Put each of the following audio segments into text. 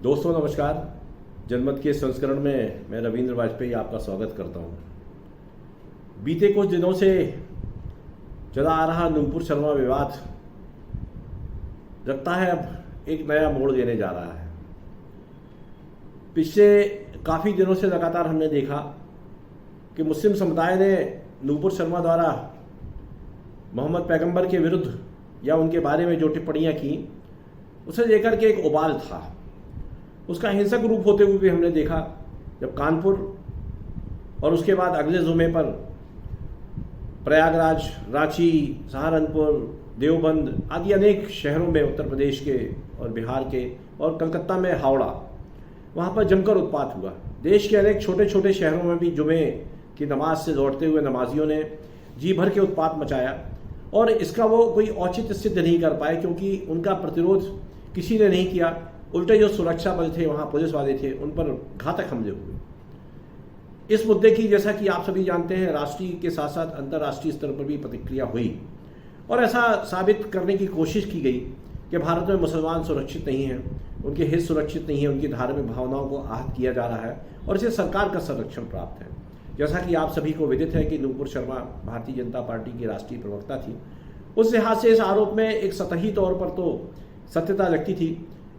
दोस्तों नमस्कार। जनमत के संस्करण में मैं रविंद्र वाजपेयी आपका स्वागत करता हूं। बीते कुछ दिनों से चला आ रहा नूपुर शर्मा विवाद लगता है अब एक नया मोड़ लेने जा रहा है। पिछले काफ़ी दिनों से लगातार हमने देखा कि मुस्लिम समुदाय ने नूपुर शर्मा द्वारा मोहम्मद पैगंबर के विरुद्ध या उनके बारे में जो टिप्पणियां की उसे लेकर के एक उबाल था। उसका हिंसक रूप होते हुए भी हमने देखा जब कानपुर और उसके बाद अगले जुमे पर प्रयागराज, रांची, सहारनपुर, देवबंद आदि अनेक शहरों में उत्तर प्रदेश के और बिहार के और कलकत्ता में हावड़ा, वहाँ पर जमकर उत्पात हुआ। देश के अनेक छोटे छोटे शहरों में भी जुमे की नमाज से लौटते हुए नमाजियों ने जी भर के उत्पात मचाया और इसका वो कोई औचित्य सिद्ध नहीं कर पाए क्योंकि उनका प्रतिरोध किसी ने नहीं किया। उल्टे जो सुरक्षा बल थे, वहाँ पुलिस वाले थे, उन पर घातक हमले हुए। इस मुद्दे की जैसा कि आप सभी जानते हैं राष्ट्रीय के साथ साथ अंतर्राष्ट्रीय स्तर पर भी प्रतिक्रिया हुई और ऐसा साबित करने की कोशिश की गई कि भारत में मुसलमान सुरक्षित नहीं हैं, उनके हित सुरक्षित नहीं है, उनकी धार्मिक भावनाओं को आहत किया जा रहा है और इसे सरकार का संरक्षण प्राप्त है। जैसा कि आप सभी को विदित है कि नूपुर शर्मा भारतीय जनता पार्टी की राष्ट्रीय प्रवक्ता थी। उस लिहाज से इस आरोप में एक सतही तौर पर तो सत्यता लगती थी,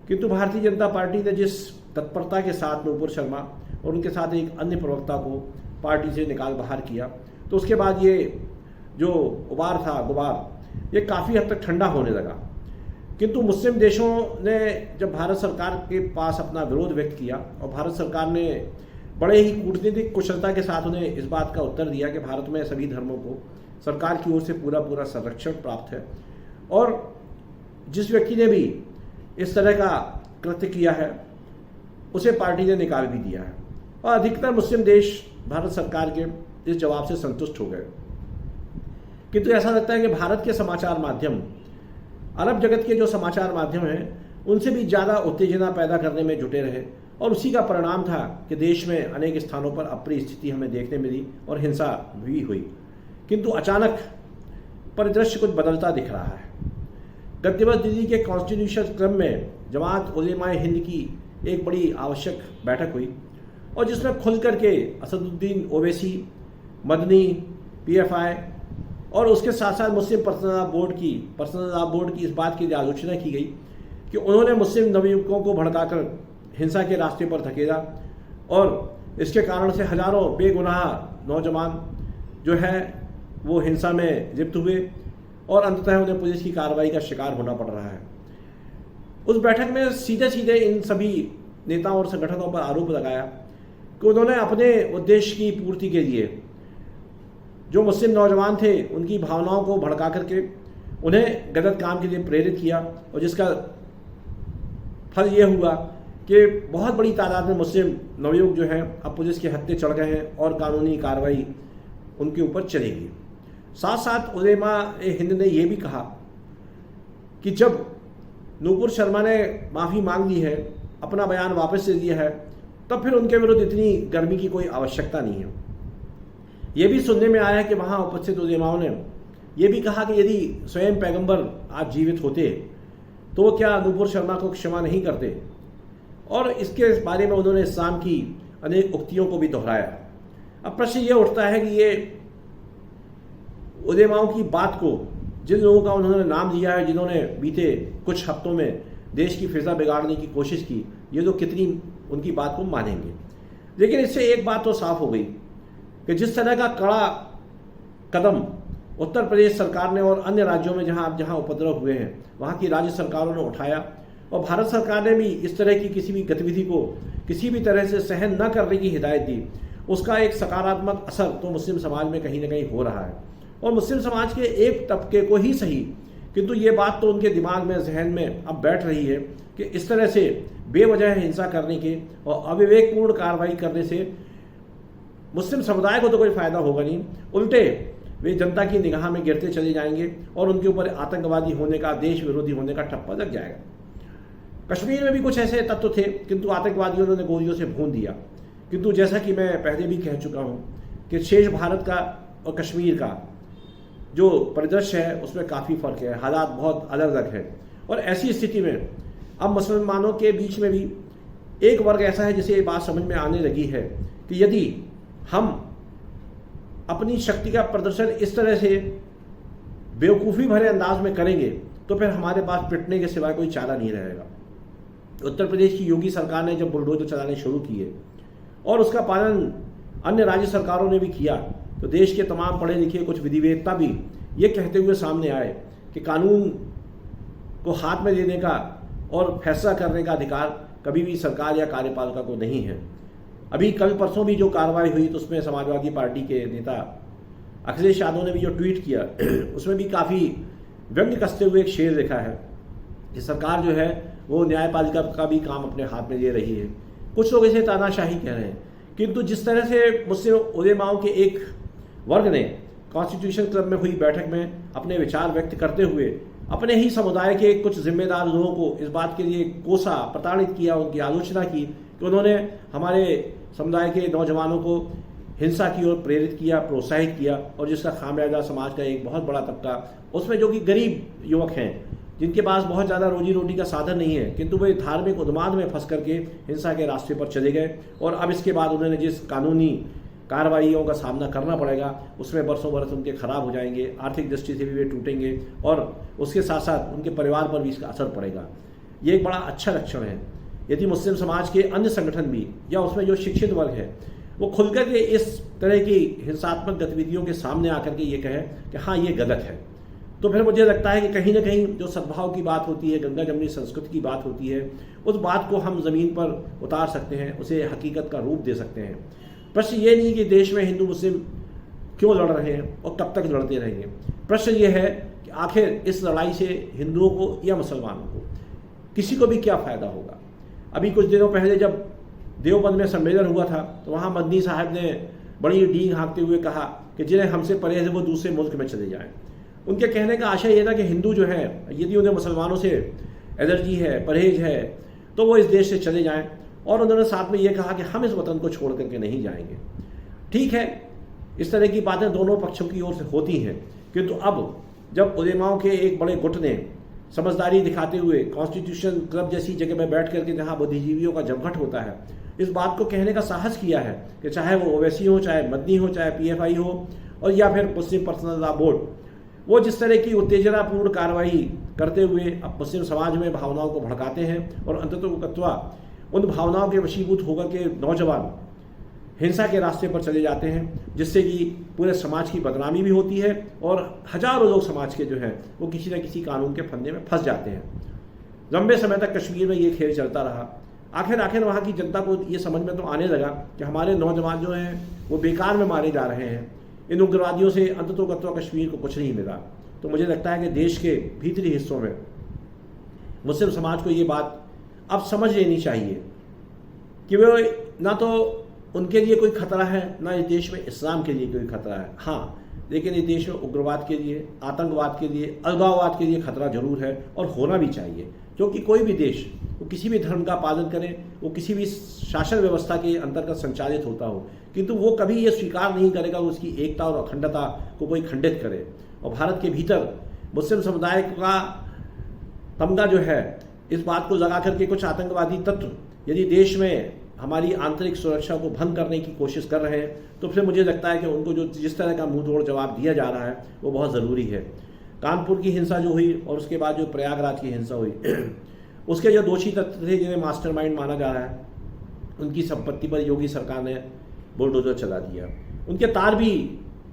किंतु भारतीय जनता पार्टी ने जिस तत्परता के साथ नूपुर शर्मा और उनके साथ एक अन्य प्रवक्ता को पार्टी से निकाल बाहर किया, तो उसके बाद ये जो गुबार ये काफ़ी हद तक ठंडा होने लगा। किंतु मुस्लिम देशों ने जब भारत सरकार के पास अपना विरोध व्यक्त किया और भारत सरकार ने बड़े ही कूटनीतिक कुशलता के साथ उन्हें इस बात का उत्तर दिया कि भारत में सभी धर्मों को सरकार की ओर से पूरा संरक्षण प्राप्त है और जिस व्यक्ति ने भी इस तरह का कृत्य किया है उसे पार्टी ने निकाल भी दिया है और अधिकतर मुस्लिम देश भारत सरकार के इस जवाब से संतुष्ट हो गए। किंतु ऐसा लगता है कि भारत के समाचार माध्यम, अरब जगत के जो समाचार माध्यम हैं, उनसे भी ज़्यादा उत्तेजना पैदा करने में जुटे रहे और उसी का परिणाम था कि देश में अनेक स्थानों पर अप्रिय स्थिति हमें देखने मिली और हिंसा भी हुई। किंतु अचानक परिदृश्य कुछ बदलता दिख रहा है। गत दिवस दिल्ली के कॉन्स्टिट्यूशन क्लब में जमात उलेमाए हिंद की एक बड़ी आवश्यक बैठक हुई और जिसमें खुल करके असदुद्दीन ओवैसी, मदनी, पीएफआई और उसके साथ साथ मुस्लिम पर्सनल लॉ बोर्ड की इस बात की आलोचना की गई कि उन्होंने मुस्लिम नवयुवकों को भड़काकर हिंसा के रास्ते पर धकेला और इसके कारण से हजारों बेगुनाह नौजवान जो है वो हिंसा में लिप्त हुए और अंततः उन्हें पुलिस की कार्रवाई का शिकार होना पड़ रहा है। उस बैठक में सीधे सीधे इन सभी नेताओं और संगठनों पर आरोप लगाया कि उन्होंने अपने उद्देश्य की पूर्ति के लिए जो मुस्लिम नौजवान थे उनकी भावनाओं को भड़का करके उन्हें गलत काम के लिए प्रेरित किया और जिसका फल ये हुआ कि बहुत बड़ी तादाद में मुस्लिम नवयुवक जो हैं अब पुलिस के हत्थे चढ़ गए हैं और कानूनी कार्रवाई उनके ऊपर चलेगी। साथ साथ उलेमा हिंद ने यह भी कहा कि जब नूपुर शर्मा ने माफ़ी मांग ली है, अपना बयान वापस ले लिया है, तब फिर उनके विरुद्ध इतनी गर्मी की कोई आवश्यकता नहीं है। ये भी सुनने में आया कि वहाँ उपस्थित उलेमाओं ने यह भी कहा कि यदि स्वयं पैगंबर आज जीवित होते तो वो क्या नूपुर शर्मा को क्षमा नहीं करते और इसके बारे में उन्होंने इस्लाम की अनेक उक्तियों को भी दोहराया। अब प्रश्न ये उठता है कि ये उलेमाओं की बात को जिन लोगों का उन्होंने नाम लिया है, जिन्होंने बीते कुछ हफ्तों में देश की फिजा बिगाड़ने की कोशिश की, ये लोग कितनी उनकी बात को मानेंगे। लेकिन इससे एक बात तो साफ हो गई कि जिस तरह का कड़ा कदम उत्तर प्रदेश सरकार ने और अन्य राज्यों में जहां उपद्रव हुए हैं वहां की राज्य सरकारों ने उठाया और भारत सरकार ने भी इस तरह की किसी भी गतिविधि को किसी भी तरह से सहन न करने की हिदायत दी, उसका एक सकारात्मक असर तो मुस्लिम समाज में कहीं ना कहीं हो रहा है और मुस्लिम समाज के एक तबके को ही सही, किंतु ये बात तो उनके दिमाग में, जहन में अब बैठ रही है कि इस तरह से बेवजह हिंसा करने के और अविवेकपूर्ण कार्रवाई करने से मुस्लिम समुदाय को तो कोई फायदा होगा नहीं, उल्टे वे जनता की निगाह में गिरते चले जाएंगे और उनके ऊपर आतंकवादी होने का, देश विरोधी होने का ठप्पा लग जाएगा। कश्मीर में भी कुछ ऐसे तत्व थे किंतु आतंकवादियों ने गोलियों से भून दिया। किंतु जैसा कि मैं पहले भी कह चुका हूँ कि शेष भारत का और कश्मीर का जो परिदृश्य है उसमें काफ़ी फ़र्क है, हालात बहुत अलग अलग है और ऐसी स्थिति में अब मुसलमानों के बीच में भी एक वर्ग ऐसा है जिसे ये बात समझ में आने लगी है कि यदि हम अपनी शक्ति का प्रदर्शन इस तरह से बेवकूफ़ी भरे अंदाज में करेंगे तो फिर हमारे पास पिटने के सिवाय कोई चारा नहीं रहेगा। उत्तर प्रदेश की योगी सरकार ने जब बुलडोजर चलाने शुरू किए और उसका पालन अन्य राज्य सरकारों ने भी किया, तो देश के तमाम पढ़े लिखे कुछ विधिवेत्ता भी ये कहते हुए सामने आए कि कानून को हाथ में लेने का और फैसला करने का अधिकार कभी भी सरकार या कार्यपालिका को नहीं है। अभी कल परसों भी जो कार्रवाई हुई तो उसमें समाजवादी पार्टी के नेता अखिलेश यादव ने भी जो ट्वीट किया उसमें भी काफ़ी व्यंग्य कसते हुए एक शेर लिखा है कि सरकार जो है वो न्यायपालिका का भी काम अपने हाथ में ले रही है। कुछ लोग इसे तानाशाही कह रहे हैं, किंतु जिस तरह से मुस्लिम उलेमाओं के एक वर्ग ने कॉन्स्टिट्यूशन क्लब में हुई बैठक में अपने विचार व्यक्त करते हुए अपने ही समुदाय के कुछ जिम्मेदार लोगों को इस बात के लिए कोसा, प्रताड़ित किया, उनकी आलोचना की कि उन्होंने हमारे समुदाय के नौजवानों को हिंसा की ओर प्रेरित किया, प्रोत्साहित किया, और जिसका खामियाजा समाज का एक बहुत बड़ा तबका, उसमें जो कि गरीब युवक हैं जिनके पास बहुत ज़्यादा रोजी रोटी का साधन नहीं है, किंतु वे धार्मिक उन्माद में फंस करके हिंसा के रास्ते पर चले गए। और अब इसके बाद उन्होंने जिस कानूनी कार्रवाइयों का सामना करना पड़ेगा उसमें बरसों बरस उनके खराब हो जाएंगे, आर्थिक दृष्टि से भी वे टूटेंगे और उसके साथ साथ उनके परिवार पर भी इसका असर पड़ेगा। ये एक बड़ा अच्छा लक्षण है। यदि मुस्लिम समाज के अन्य संगठन भी या उसमें जो शिक्षित वर्ग है वो खुलकर के इस तरह की हिंसात्मक गतिविधियों के सामने आकर के ये कहे कि हाँ ये गलत है, तो फिर मुझे लगता है कि कहीं ना कहीं जो सद्भाव की बात होती है, गंगा जमनी संस्कृति की बात होती है, उस बात को हम ज़मीन पर उतार सकते हैं, उसे हकीकत का रूप दे सकते हैं। प्रश्न ये नहीं कि देश में हिंदू मुस्लिम क्यों लड़ रहे हैं और कब तक लड़ते रहेंगे। प्रश्न ये है कि आखिर इस लड़ाई से हिंदुओं को या मुसलमानों को किसी को भी क्या फ़ायदा होगा। अभी कुछ दिनों पहले जब देवबंद में सम्मेलन हुआ था तो वहाँ मदनी साहब ने बड़ी डींग हाँकते हुए कहा कि जिन्हें हमसे परहेज है वो दूसरे मुल्क में चले जाएं। उनके कहने का आशय ये था कि हिंदू जो है यदि उन्हें मुसलमानों से एलर्जी है, परहेज है, तो वो इस देश से चले जाएं। और उन्होंने साथ में ये कहा कि हम इस वतन को छोड़ करके नहीं जाएंगे। ठीक है, इस तरह की बातें दोनों पक्षों की ओर से होती हैं, किंतु अब जब उलेमाओं के एक बड़े गुट ने समझदारी दिखाते हुए कॉन्स्टिट्यूशन क्लब जैसी जगह में बैठ करके जहाँ बुद्धिजीवियों का जमघट होता है, इस बात को कहने का साहस किया है कि चाहे वो ओवैसी हो, चाहे मदनी हो, चाहे पीएफआई हो और या फिर मुस्लिम पर्सनल लॉ बोर्ड, वो जिस तरह की उत्तेजनापूर्ण कार्रवाई करते हुए अब मुस्लिम समाज में भावनाओं को भड़काते हैं और अंततोगत्वा उन भावनाओं के वशीभूत होकर के नौजवान हिंसा के रास्ते पर चले जाते हैं, जिससे कि पूरे समाज की बदनामी भी होती है और हजारों लोग समाज के जो हैं वो किसी न किसी कानून के फंदे में फंस जाते हैं। लंबे समय तक कश्मीर में ये खेल चलता रहा। आखिर वहाँ की जनता को ये समझ में तो आने लगा कि हमारे नौजवान जो हैं वो बेकार में मारे जा रहे हैं, इन उग्रवादियों से अंततोगत्वा कश्मीर को कुछ नहीं मिला। तो मुझे लगता है कि देश के भीतरी हिस्सों में मुस्लिम समाज को ये बात अब समझ लेनी चाहिए कि वे ना तो उनके लिए कोई खतरा है, ना इस देश में इस्लाम के लिए कोई खतरा है। हाँ, लेकिन इस देश में उग्रवाद के लिए, आतंकवाद के लिए, अलगाववाद के लिए खतरा जरूर है और होना भी चाहिए, क्योंकि कोई भी देश वो किसी भी धर्म का पालन करे, वो किसी भी शासन व्यवस्था के अंतर्गत संचालित होता हो, किंतु वो कभी ये स्वीकार नहीं करेगा उसकी एकता और अखंडता को कोई खंडित करे। और भारत के भीतर मुस्लिम समुदाय का तमगा जो है इस बात को लगा करके कुछ आतंकवादी तत्व यदि देश में हमारी आंतरिक सुरक्षा को भंग करने की कोशिश कर रहे हैं, तो फिर मुझे लगता है कि उनको जो जिस तरह का मुंह तोड़ जवाब दिया जा रहा है वो बहुत ज़रूरी है। कानपुर की हिंसा जो हुई और उसके बाद जो प्रयागराज की हिंसा हुई, उसके जो दोषी तत्व थे जिन्हें मास्टरमाइंड माना जा रहा है, उनकी संपत्ति पर योगी सरकार ने बुलडोजर चला दिया। उनके तार भी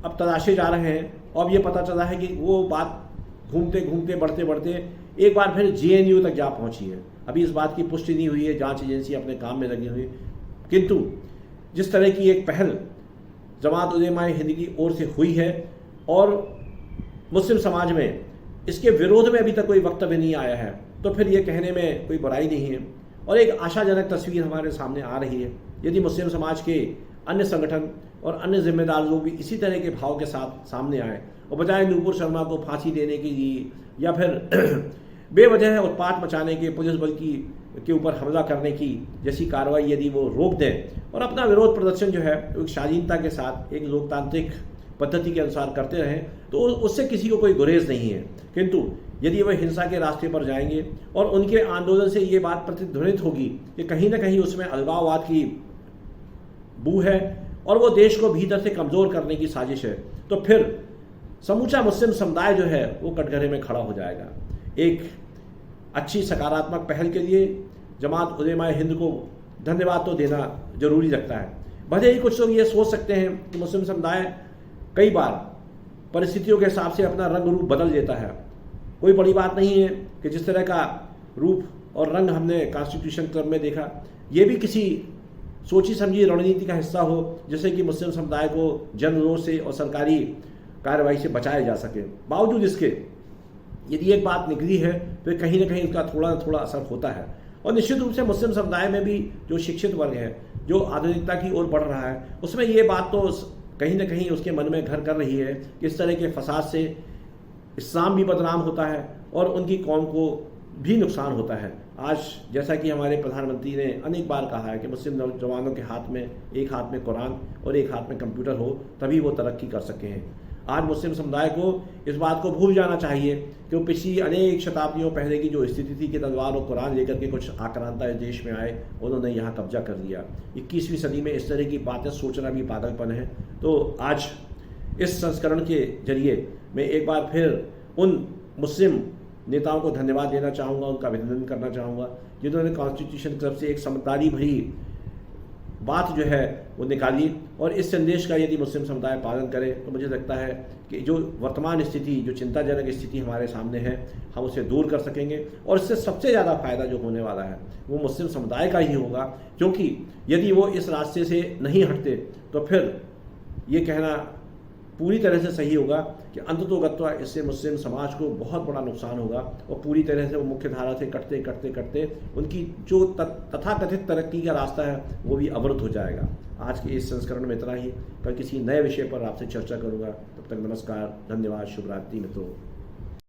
अब तलाशे जा रहे हैं और अब ये पता चला है कि वो बात घूमते घूमते बढ़ते बढ़ते एक बार फिर जेएनयू तक जा पहुंची है। अभी इस बात की पुष्टि नहीं हुई है, जांच एजेंसी अपने काम में लगी हुई, किंतु जिस तरह की एक पहल जमात उलेमाए हिंद की ओर से हुई है और मुस्लिम समाज में इसके विरोध में अभी तक कोई वक्तव्य नहीं आया है, तो फिर ये कहने में कोई बुराई नहीं है और एक आशाजनक तस्वीर हमारे सामने आ रही है। यदि मुस्लिम समाज के अन्य संगठन और अन्य जिम्मेदार लोग भी इसी तरह के भाव के साथ सामने आए और बजाय नूपुर शर्मा को फांसी देने के लिए या फिर बेवजह उत्पात मचाने के, पुलिस बल के ऊपर हमला करने की जैसी कार्रवाई यदि वो रोक दें और अपना विरोध प्रदर्शन जो है एक शालीनता के साथ एक लोकतांत्रिक पद्धति के अनुसार करते रहें, तो उससे किसी को कोई गुरेज नहीं है। किंतु यदि वह हिंसा के रास्ते पर जाएंगे और उनके आंदोलन से ये बात प्रतिध्वनित होगी कि कहीं ना कहीं उसमें अलगाववाद की बू है और वो देश को भीतर से कमज़ोर करने की साजिश है, तो फिर समूचा मुस्लिम समुदाय जो है वो कटघरे में खड़ा हो जाएगा। एक अच्छी सकारात्मक पहल के लिए जमात उलेमाए हिंद को धन्यवाद तो देना जरूरी लगता है। भले ही कुछ लोग ये सोच सकते हैं कि मुस्लिम समुदाय कई बार परिस्थितियों के हिसाब से अपना रंग रूप बदल देता है। कोई बड़ी बात नहीं है कि जिस तरह का रूप और रंग हमने कॉन्स्टिट्यूशन क्लब में देखा, ये भी किसी सोची समझी रणनीति का हिस्सा हो, जिससे कि मुस्लिम समुदाय को जनरोध से और सरकारी कार्रवाई से बचाया जा सके। बावजूद इसके यदि एक बात निकली है तो कहीं ना कहीं उसका थोड़ा ना थोड़ा असर होता है। और निश्चित रूप से मुस्लिम समुदाय में भी जो शिक्षित वर्ग है, जो आधुनिकता की ओर बढ़ रहा है, उसमें ये बात तो कहीं ना कहीं उसके मन में घर कर रही है कि इस तरह के फसाद से इस्लाम भी बदनाम होता है और उनकी कौम को भी नुकसान होता है। आज जैसा कि हमारे प्रधानमंत्री ने अनेक बार कहा है कि मुस्लिम नौजवानों के हाथ में एक हाथ में कुरान और एक हाथ में कंप्यूटर हो तभी वो तरक्की कर सके हैं। आज मुस्लिम समुदाय को इस बात को भूल जाना चाहिए कि वो पिछली अनेक शताब्दियों पहले की जो स्थिति थी कि तलवार और कुरान लेकर के कुछ आक्रांता इस देश में आए, उन्होंने यहाँ कब्जा कर लिया। 21वीं सदी में इस तरह की बातें सोचना भी पागलपन है। तो आज इस संस्करण के जरिए मैं एक बार फिर उन मुस्लिम नेताओं को धन्यवाद देना चाहूँगा, उनका अभिनंदन करना चाहूँगा जिन्होंने कॉन्स्टिट्यूशन क्लब से एक समझदारी भरी बात जो है वो निकाली। और इस संदेश का यदि मुस्लिम समुदाय पालन करे तो मुझे लगता है कि जो वर्तमान स्थिति, जो चिंताजनक स्थिति हमारे सामने है, हम उसे दूर कर सकेंगे। और इससे सबसे ज़्यादा फायदा जो होने वाला है वो मुस्लिम समुदाय का ही होगा, क्योंकि यदि वो इस रास्ते से नहीं हटते तो फिर ये कहना पूरी तरह से सही होगा कि अंततोगत्वा इससे मुस्लिम समाज को बहुत बड़ा नुकसान होगा और पूरी तरह से वो मुख्य धारा से कटते कटते कटते उनकी जो तथाकथित तरक्की का रास्ता है वो भी अवरुद्ध हो जाएगा। आज के इस संस्करण में इतना ही। कल किसी नए विषय पर आपसे चर्चा करूंगा। तब तक नमस्कार, धन्यवाद, शुभ रात्रि मित्रों।